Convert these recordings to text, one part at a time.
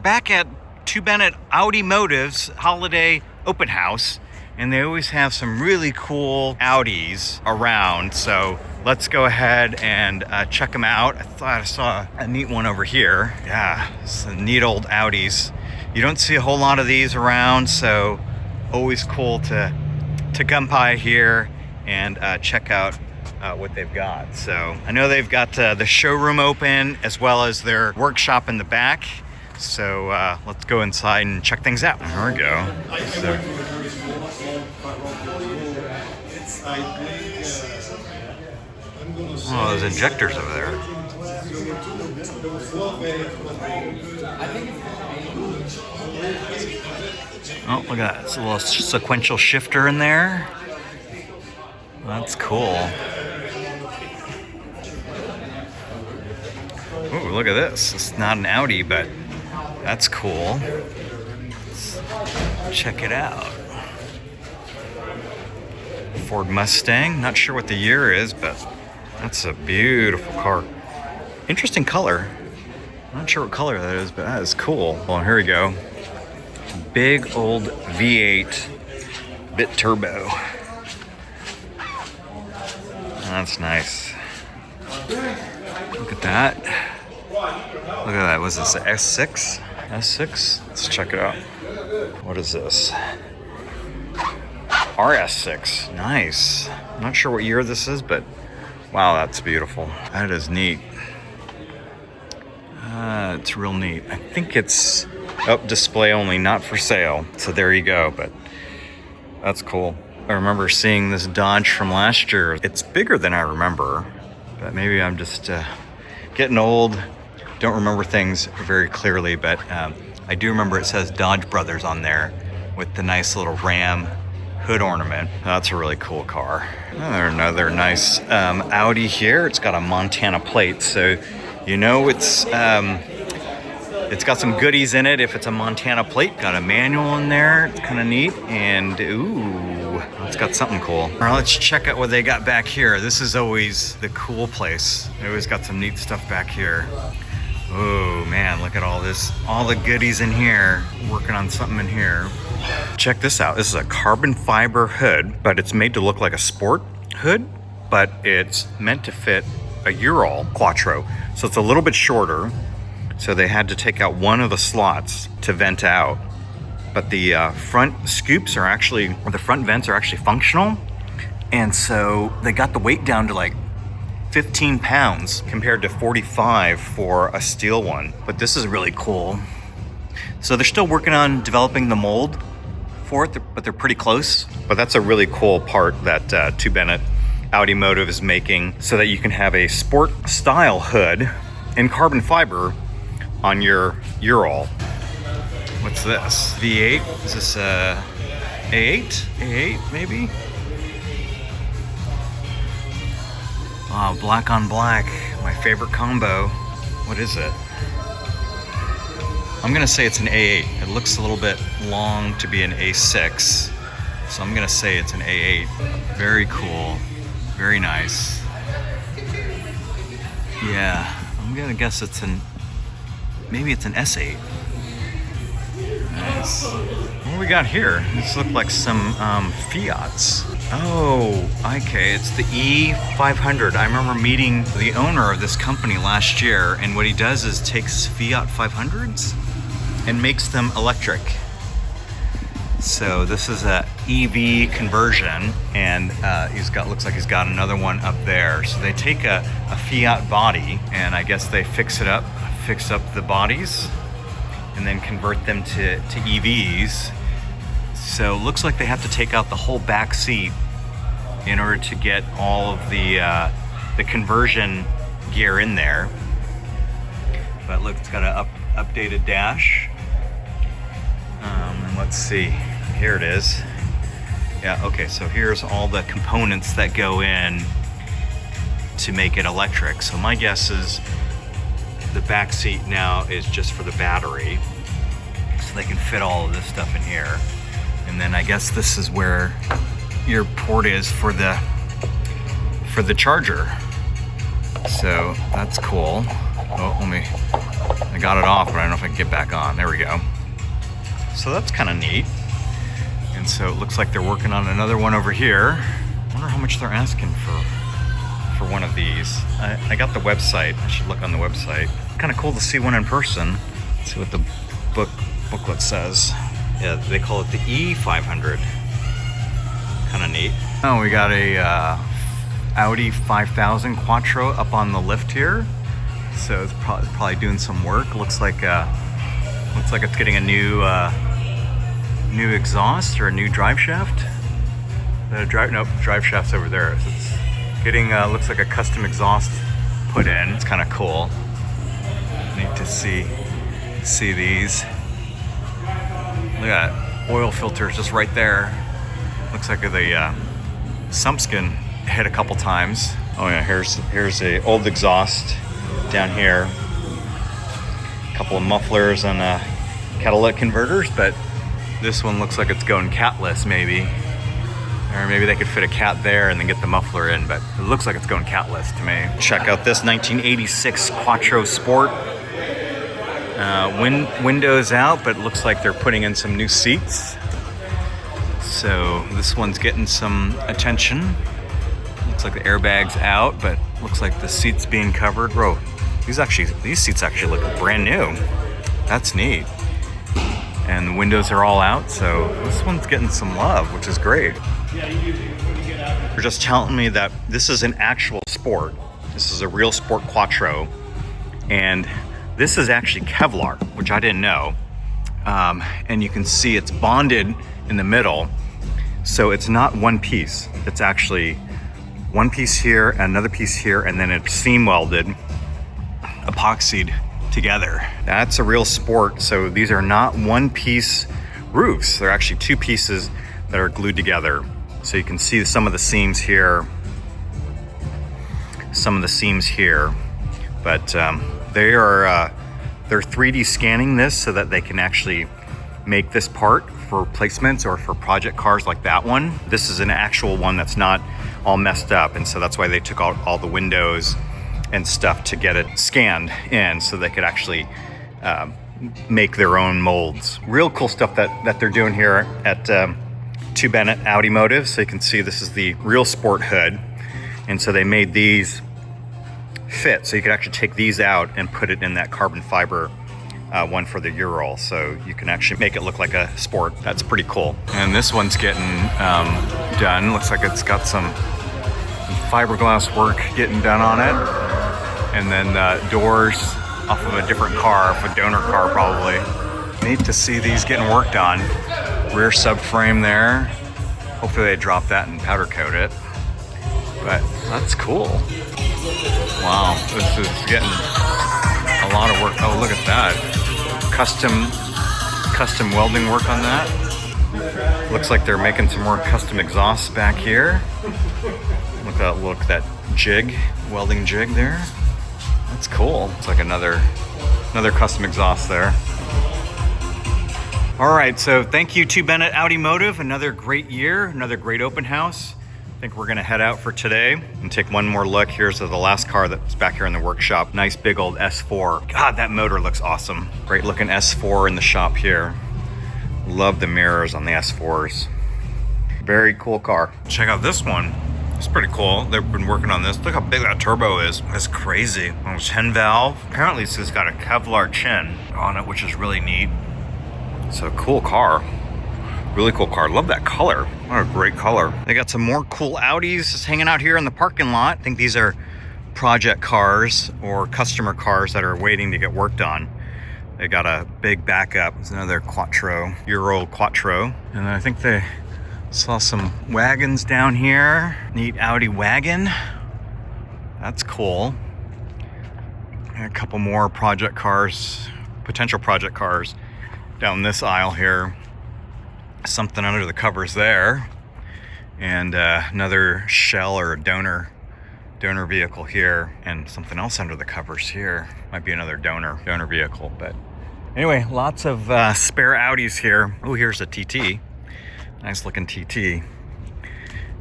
Back at 2Bennett Audimotive's holiday open house, and they always have some really cool Audis around, so let's go ahead and check them out. I thought I saw a neat one over here. Yeah, some neat old Audis. You don't see a whole lot of these around, so always cool to come by here and check out what they've got. So I know they've got the showroom open as well as their workshop in the back. So let's go inside and check things out. There we go. So, oh, those injectors over there. Oh, look at that. It's a little sequential shifter in there. That's cool. Ooh, look at this. It's not an Audi, but that's cool. Let's check it out. Ford Mustang. Not sure what the year is, but that's a beautiful car. Interesting color. Not sure what color that is, but that is cool. Well, here we go. Big old V8 bit turbo. That's nice. Look at that. Look at that. Was this an S6? S6? Let's check it out. What is this? RS6. Nice. I'm not sure what year this is, but wow, that's beautiful. That is neat. It's real neat. I think it's display only, not for sale. So there you go, but that's cool. I remember seeing this Dodge from last year. It's bigger than I remember, but maybe I'm just getting old. Don't remember things very clearly, but I do remember it says Dodge Brothers on there with the nice little Ram hood ornament. That's a really cool car. Another nice Audi here. It's got a Montana plate, so you know it's got some goodies in it if it's a Montana plate. Got a manual in there. It's kind of neat, and ooh, it's got something cool. All right, let's check out what they got back here. This is always the cool place. They always got some neat stuff back here. Oh man, look at all this, all the goodies in here. Working on something in here. Check this out. This is a carbon fiber hood, but it's made to look like a sport hood, but it's meant to fit a Ural Quattro. So it's a little bit shorter. So they had to take out one of the slots to vent out. But the front scoops are actually, or the front vents are actually functional. And so they got the weight down to like 15 pounds compared to 45 for a steel one. But this is really cool. So they're still working on developing the mold for it, but they're pretty close. But that's a really cool part that 2Bennett Audimotive is making so that you can have a sport style hood in carbon fiber on your Ural. What's this? V8? Is this A8? A8 maybe? Oh, black on black, my favorite combo. What is it? I'm gonna say it's an A8. It looks a little bit long to be an A6, so I'm gonna say it's an A8. Very cool, very nice. Yeah, I'm gonna guess it's maybe it's an S8. Nice. What do we got here? This looks like some Fiats. Oh, okay, it's the E500. I remember meeting the owner of this company last year, and what he does is takes Fiat 500s and makes them electric. So this is a EV conversion, and looks like he's got another one up there. So they take a Fiat body, and I guess they fix up the bodies, and then convert them to EVs. So it looks like they have to take out the whole back seat in order to get all of the conversion gear in there. But look, it's got an updated dash. And let's see, here it is. Yeah, okay, so here's all the components that go in to make it electric. So my guess is the back seat now is just for the battery, so they can fit all of this stuff in here. And then I guess this is where your port is for the charger. So that's cool. Oh, let me I got it off, but I don't know if I can get back on. There we go. So that's kind of neat. And so it looks like they're working on another one over here. I wonder how much they're asking for one of these. I got the website. I should look on the website. Kind of cool to see one in person. Let's see what the booklet says. Yeah, they call it the E500. Kind of neat. Oh, we got a Audi 5000 Quattro up on the lift here. So it's probably doing some work. Looks like it's getting a new exhaust or a new drive shaft. Drive shaft's over there. So it's getting looks like a custom exhaust put in. It's kind of cool. Neat to see these. Look at that oil filters just right there. Looks like the sump skin hit a couple times. Oh yeah, here's a old exhaust down here. A couple of mufflers and catalytic converters, but this one looks like it's going catless maybe. Or maybe they could fit a cat there and then get the muffler in, but it looks like it's going catless to me. Check out this 1986 Quattro Sport. Windows out, but it looks like they're putting in some new seats. So this one's getting some attention. Looks like the airbag's out, but looks like the seat's being covered. Bro, these seats actually look brand new. That's neat. And the windows are all out, so this one's getting some love, which is great. They're just telling me that this is an actual sport. This is a real sport Quattro, and this is actually Kevlar, which I didn't know. And you can see it's bonded in the middle, so it's not one piece. It's actually one piece here, another piece here, and then it's seam welded, epoxied together. That's a real sport. So these are not one piece roofs. They're actually two pieces that are glued together. So you can see some of the seams here, some of the seams here, but they're 3D scanning this so that they can actually make this part for replacements or for project cars like that one. This is an actual one that's not all messed up, and so that's why they took out all the windows and stuff to get it scanned in so they could actually make their own molds. Real cool stuff that they're doing here at 2Bennett Audimotive. So you can see this is the real sport hood, and so they made these fit so you could actually take these out and put it in that carbon fiber one for the Ural, so you can actually make it look like a sport. That's pretty cool. And this one's getting done. Looks like it's got some fiberglass work getting done on it. And then doors off of a different car, off a donor car probably. Neat to see these getting worked on. Rear subframe there. Hopefully they drop that and powder coat it. But that's cool. Wow, this is getting a lot of work. Oh, look at that. Custom welding work on that. Looks like they're making some more custom exhausts back here. Look at that jig, welding jig there. That's cool. It's like another custom exhaust there. All right, so thank you 2Bennett Audimotive. Another great year, another great open house. I think we're gonna head out for today and take one more look. Here's the last car that's back here in the workshop. Nice big old S4. God, that motor looks awesome. Great looking S4 in the shop here. Love the mirrors on the S4s. Very cool car. Check out this one. It's pretty cool. They've been working on this. Look how big that turbo is. That's crazy. Oh, 10 valve. Apparently this has got a Kevlar chin on it, which is really neat. It's a cool car. Really cool car. Love that color. What a great color. They got some more cool Audis just hanging out here in the parking lot. I think these are project cars or customer cars that are waiting to get worked on. They got a big backup. It's another Quattro, Euro Quattro. And I think they saw some wagons down here. Neat Audi wagon. That's cool. And a couple more project cars, potential project cars down this aisle here. Something under the covers there. And another shell or a donor vehicle here, and something else under the covers here. Might be another donor vehicle, but anyway, lots of spare Audis here. Oh, here's a TT. Nice looking TT.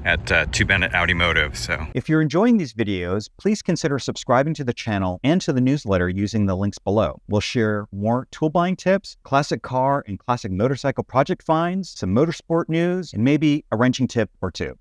at 2Bennett Audimotive. So if you're enjoying these videos, please consider subscribing to the channel and to the newsletter using the links below. We'll share more tool buying tips, classic car and classic motorcycle project finds, some motorsport news, and maybe a wrenching tip or two.